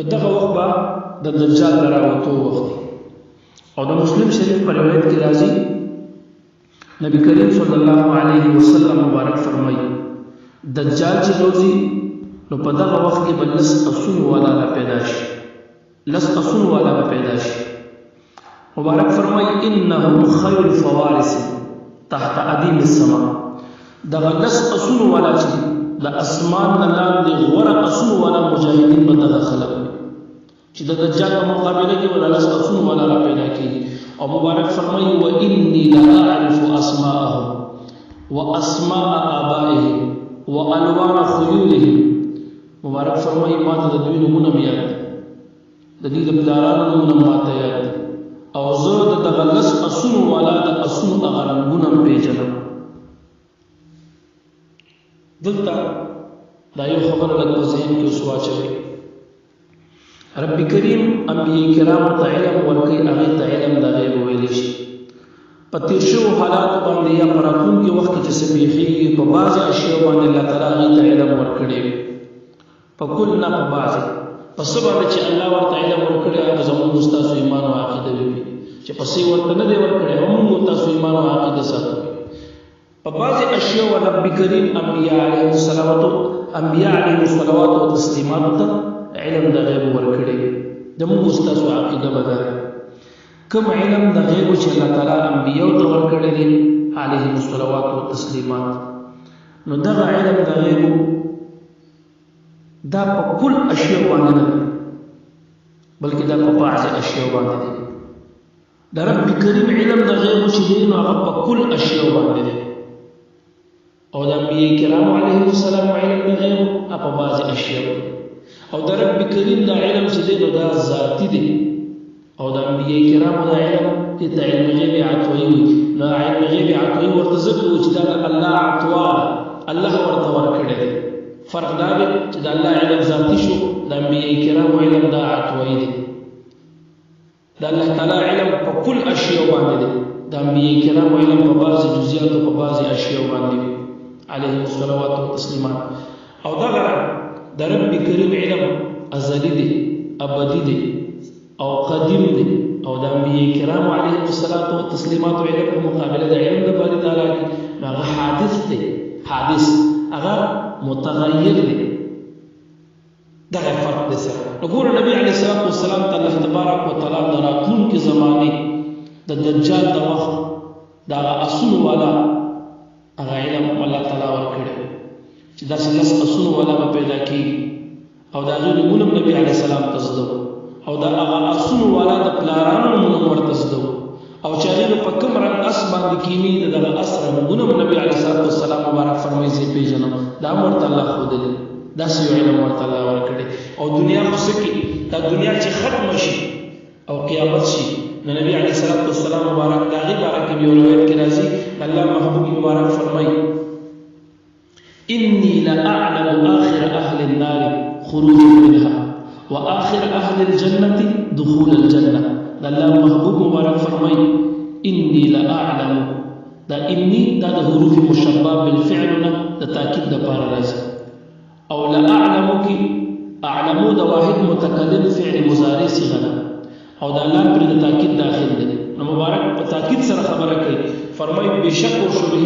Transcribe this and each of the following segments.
نو دغه وخت به د دجال د راوتو وخت دی. او د مسلم شریف په روایت کې راځي نبی کریم صلی الله علیه وسلم مبارک فرمایي دجال چې روزي نو په دغه وخت کې به لس اسون والا پیدا شي، لس اسون والا پیدا شي. مبارک فرمایي انهم خیر الفوارس تحت ادیم السماء. دغه لس اسون والا چې د اسمان نه لاندې غوره اسون والا مجاهدین به دغه خلق چې د دجال په مقابله کې ولا لس اسون والا پیدا کیږي. او مبارک فرمایي وانی لا اعرف اسماءهم واسماء آبائهم والوان خيولهم. مبارک فرمایي ما ته د دوی نومونه یاد دي، د دې د پلارانو نومونه ما ته یاد دي، او زه د دغه لس اسونو والا د اسونو هغه رنګونه پیژنم. دلته دا یو خبره لږ په ذهن کې اوس واچوئ. رب کریم انبیاء کرامو ته علم ورکوي، هغې ته علم د غیب ویلی شي. په تېر شوو حالاتو باندې یا په راتلونکي وخت کې چې څه پېښېږي په بعضې اشیاو باندې الله تعالی هغې ته علم ورکړی وي، په کل نه په بعضې. په څه باندې چې الله ورته علم ورکړی هغه زموږ ستاسو ایمان او عقیده وي، چې په څه ورته نه دی ورکړی هغه موږ تاسو ایمان او عقیده ساتو. په بعضې اشیاو رب کریم انبیاء علیهم الصلوات و تسلیماتو ته علم د غیب ورکړی وي. د موږ ستاسو عقیده به دا کوم علم د غیب چې الله تعالی انبیاو ته ورکړی دی علیهم الصلوات و تسلیمات، نو دغه علم د غیب دا په کل اشیاء باندې نه دی، بلکې دا په بعضې اشیاء باندې دی. د رب کریم علم د غیب چې دی نو هغه په کل اشیاء باندې دی، او د انبیاء کرامو علیهم السلام علم د غیب په بعضې اشیاء باندې. او د رب کریم دا علم چې دی نو دا ذاتی دی، او د انبیاء کرامو دا علم دې ته علم غیب عطوي وي. نو علم غیب عطوي ورته ځکه وي چې دا الله عطوا الله ورته ورکړی دی. فرق دا دی چې د الله علم ذاتی شو، د انبیاء کرامو علم دا عطوي دی. د الله تعالی علم په کل اشیاء باندې دی، د انبیاء کرامو علم په بعضې جزئیاتو په بعضې اشیاء باندې وي علیهم الصلوات والتسلیمات. او دغه د رب کریم علم ازلی دی، ابدی دی او قدیم دی. او د انبیاء کرامو علیهم الصلوات والتسلیمات علم په مقابله د علم د باری تعالی کې هغه حادث دی، حادث هغه متغیر دی. دغه فرق دی سره. نو ګوره نبی علیه الصلوات والسلام ته الله تبارک وتعالی د راتلونکي زمانې د دجال د وخت د هغه اسونو والا هغه علم الله تعالی ورکړی چې داسې لس اسونو والا به پیدا کېږي، او د هغې نومونه نبي علیه السلام ته زده وو، او د هغه اسونو والا د پلارانو نومونه ورته زده وو، او چې هغې به په کوم رنګ اس باندې کیني د دغه اس رنګونه به نبي علیه السلام مبارک فرمایي زه یې پېژنم. دا هم ورته الله ښودلی، داسې یو علم ورته الله ورکړی. او دنیا خو څه کې دا دنیا چې ختمه شي او قیامت شي نو نبي علیه السلام مبارک د هغې باره کې یو روایت کې راځي الله محبوب مبارک فرمایي إني لأعلم آخر أهل النار خروجا منها وآخر أهل الجنة دخول الجنة. الله محبوب مبارك فرمي إني لأعلم، دا إني دا حروف مشبه بالفعل دا تأكيد دا بارراز. أو لأعلمك أعلمو دا واحد متكلم فعل مضارع صيغه، او دا لام پر دا تأكيد داخل دی. مبارک تأكيد سره خبره کوي فرمي بشك وشبه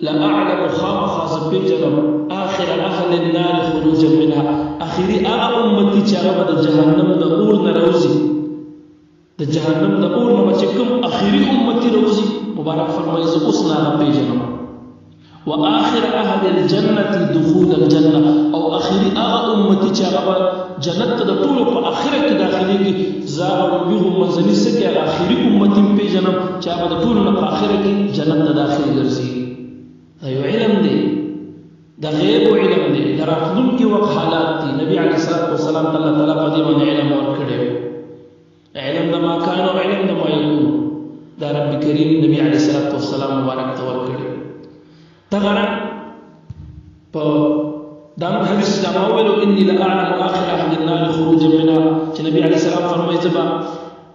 لأعلم خام خاص بجنم آخر أهل النار خروجا منها. آخری أمتي چاغه د جهنم د اور نه راوځي، د جهنم د اور نه چې کوم آخری امتي راوځي مبارک فرمایي زه اوس نه پیژنم. وآخر أهل الجنة دخول الجنة، او آخری امتي چاغه جنت د ټول په آخرت کې داخليږي. زاغ بهم منزلي سکه آخری امتي پیژنم چې هغه د ټول نه په آخرت کې جنت ته داخل ګرځي. دا یو علم دی، دا غیب علم دی، دا راتلونکي وخت حالات دي. نبی علیه الصلوۃ والسلام الله تعالی په دې باندې علم ورکړی، علم د ما کان او علم د ما یکون. دا رب کریم نبی علیه الصلوۃ والسلام مبارک ته ورکړی. دغه په دا حدیث دا ما ویلو إني لأعلم آخر أهل النار خروجا منها چې نبی علیه السلام فرمایي زه به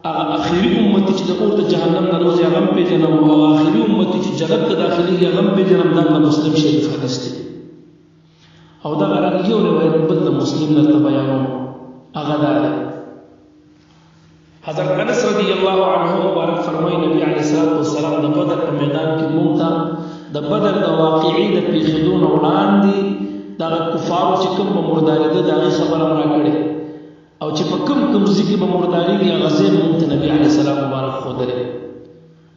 هغه آخري امتي چې د اور د جهنم نه راوځي هغه هم پېژنم، او آخري امتي چې جنت ته داخلېږي هغه هم پېژنم. دا د مسلم شریف حدیث دی. او دغه رنګ یو روایت بل د مسلم درته بیانوم هغه دا ده. حضرت انس رضی الله عنه مبارک فرمایي نبی علیه الصلاۃ والسلام د بدر په میدان کې مونږ ته د بدر د واقعي د پیښېدو نه وړاندې دغه کفارو چې کوم به مردارېده د هغې خبره هم راکړې او چې په کوم کوم ځای کې به مردارېږي هغه ځای مونږ ته نبي علیه السلام مبارک ښودلی.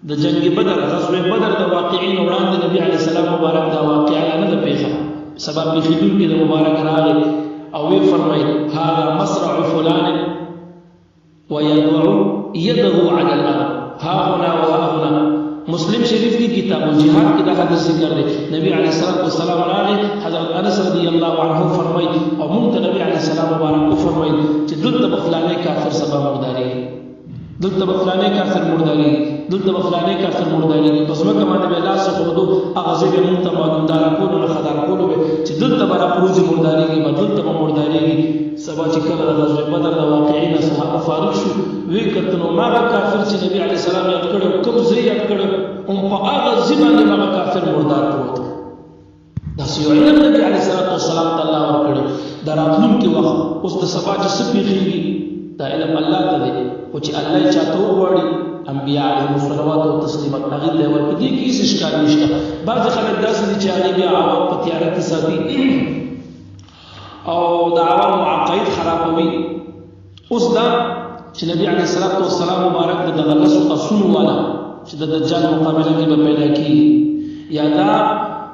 د جنگ بدر غزوه بدر د واقعي نه وړاندې نبي علیه السلام مبارک دا واقعه نه ده پیښه، سبا پیښېدونکې د مبارک راغی او وی فرمایي هذا مسرع فلان ويضع يده على الارض ها هنا وها هنا. مسلم شریف کی کتاب الجهاد کی دا حدیث ذکر دی. نبی علیہ الصلوۃ والسلام راغی حضرت انس رضی اللہ عنہ فرمای او مونږ ته نبی علیہ السلام مبارک فرمای چې دلته بفلانه کافر سبا مرداری، دلته بفلانه کافر مرداری، دلته بفلانه کافر مرداری. پس مکه باندې به لاس خودو هغه ځای مونږ ته معلومدار کولو نه خدار کولو چې دلته برا پروزي مرداری کې دلته مرداری. سبا چې کله د غزوه بدر د واقعي نه صحابه فارغ شو وی کتنو ما کافر چې نبی علیہ السلام یاد کړو کوم ځای یاد کړو هم په هغه ځای باندې ما کافر مردار پروت. دا یو علم نبی علیہ السلام تعالی ورکړو دا راتلونکي وخت اوس د سبا چې سپیږي دا علم الله ته دی او چې الله یې چاته وغواړي انبیاء علیهم الصلوات و تسلیمات هغې ته یې ورکړي. کې هېڅ اشکال نشته. بعضې خلک داسې دي چې هغې بیا عوام په تیاره کې ساتي او د عوامو عقاید خرابوي. اوس دا چې نبی علیه الصلاۃ والسلام مبارک د دغه لسو اسونو والا چې د دجال مقابله کې به پیدا کېږي، یا دا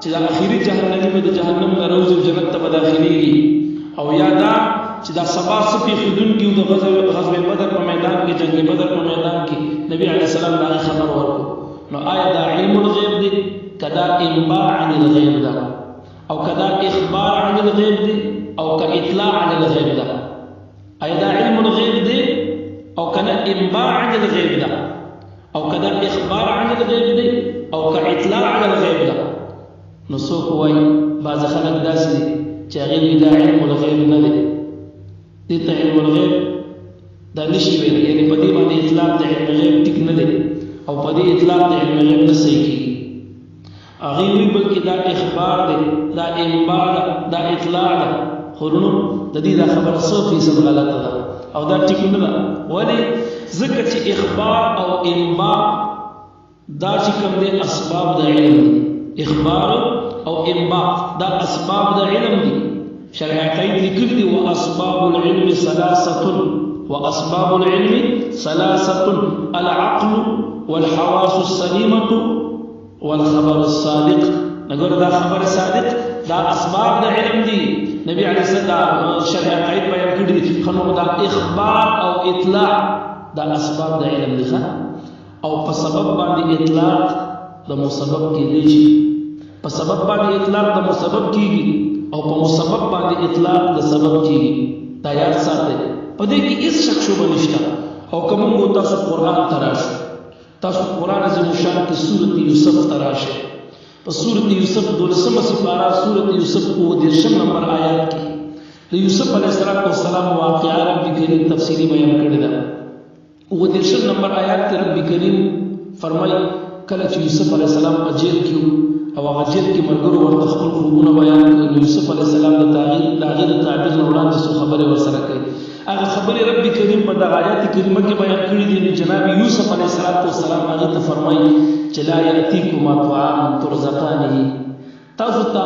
چې د اخري جهنمي به د جهنم نه راوځي او جنت ته به داخلېږي، او یا دا چې دا سبا څه پېښېدونکي د غزوه بدر په میدان کې جنګ بدر په میدان کې نبی علیه السلام د هغې خبر ورکړو. نو آیا دا علم الغیب دی که دا انباء عن الغیب ده او که دا اخبار عن الغیب دی او که اطلاع عن الغیب ده؟ آیا دا علم الغیب دی او کنه انباء عن الغیب ده او کدا اخبار عن الغیب دی او که اطلاع عن الغیب ده؟ نو څوک وایي بعض خلک داسې دي چې هغې دا علم الغیب نه دی، دې ته علم الغیب دا نشي ویلی، یعنې په دې باندې اطلاق د علم غیب ټیک نه دی او په دې اطلاق د علم غیب نه صحیح کېږي. هغې وایي بلکې دا اخبار دی، دا انباء ده، دا اطلاع ده. خو نو د دې دا خبره 100% غلطه ده او دا ټیک نه ده. ولې؟ ځکه چې اخبار او انباء دا چې کوم دی اسباب د علم دي. اخبار او انباء دا اسباب د علم دي. شریعتین لیکلي دي واسباب العلم ثلاثه واسباب العلم ثلاثه العقل والحواس السليمه والخبر الصادق. نګور دا خبر صادق دا اسباب د علم دي. نبی علیه السلام شریعتین بیان کړي دي. خنو دا اخبار او اطلاع دا اسباب د علم دي او په سبب باندې اطلاق د مسبب کېدی شي، په سبب باندې اطلاق د مسبب کېږي او په مسبب باندې اطلاق د سبب کېږي. دا یاد ساتئ. په دې کې هېڅ شک شبهه نشته. او که موږ تاسو قرآن ته راشو، تاسو قرآن عظیم الشان کې سورت یوسف ته راشئ. په سورت یوسف 12مه سپاره سورت یوسف 30 نمبر آیات کې د یوسف علیه السلام واقعه رب کریم تفصیلي بیان کړې ده. 30 نمبر آیات کې رب کریم فرمایي کله چې یوسف علیه السلام په جیل کې او هغه جیل کې ملګرو ورته خپل خوبونه بیان کړل، یوسف علیه السلام د هغې د تعبیر نه وړاندې څو خبرې ورسره کوي. هغه خبرې رب کریم په دغه آیات کریمه کې بیان کړي دي. جناب یوسف علیه السلام هغې ته فرمایي چې لا یأتیکما طعام ترزقانه، تاسو ته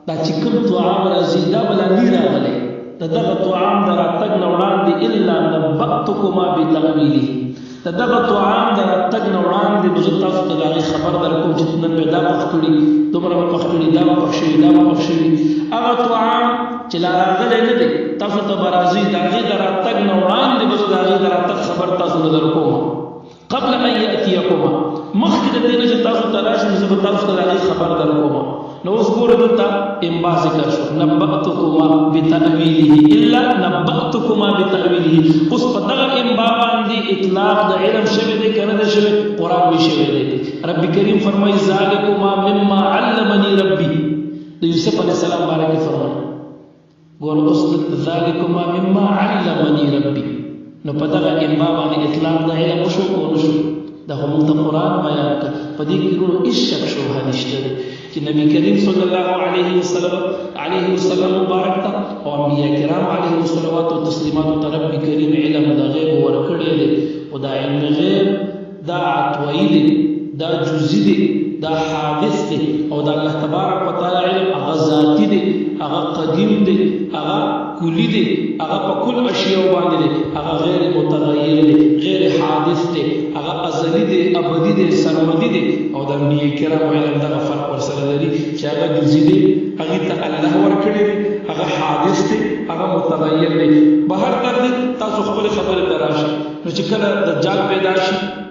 دا چې کوم طعام راځي دا به لا نه راغلی د دغه طعام د راتګ نه وړاندې الا نبأتکما بتأویله، د دغه طعام د راتګ نه وړاندې به زه تاسو ته د هغې خبر درکوم چې نن به دا پخ کړي، دومره به پخ کړي، دا به پخ شوي، دا به پخ شوي. هغه طعام چې لا راغلی نه دی تاسو ته به راځي، د هغې د راتګ نه وړاندې به زه د هغې د راتګ خبر تاسو ته درکوم. قبل ان یأتیکما، مخکې د دې نه چې تاسو ته راشي زه به تاسو ته د هغې خبر درکوم. نو اوس ګوره دلته انباء ذکر شو، نبأتکما بتأویله الا نبأتکما بتأویله. اوس په دغه انباء باندې اطلاق د علم شوی دی که نه دی شوی؟ قرآن می شوی دی. رب کریم فرمایي ذلکما مما علمني ربي، د یوسف علیه السلام باره کې فرمایي. ګوره اوس ذلکما مما علمني ربي، نو په دغه انباء باندې اطلاق د علم وشو که ونه شو؟ دا خو موږ ته قرآن بیان کړ. په دې کې ورونو هېڅ شک شبهه نشته دی چې نبی کریم صلی الله علیه وسلم مبارک ته او انبیاء کرام علیهم الصلوات والتسلیمات ته رب کریم علم د غیب ورکړی دی او دا علم غیب دا عطوی دی دا جزئی دی دا حادث دی او دا الله تبارک وتعالى علم هغه ذاتی دی هغه قدیم دی هغه کلی دی هغه په کل اشیاء باندې دی هغه غیر متغیر دی غیر حادث دی هغه ازلی دی ابدی دی سرمدی دی او د انبیاء کرام علم دغه فرق ورسره لري چې هغه جزئی دی هغه ته الله ورکړي دی هغه حادث دی هغه متغیر دی بهر تر تاسو خپل خبره دراشي نو چې کله دجال پیدا شي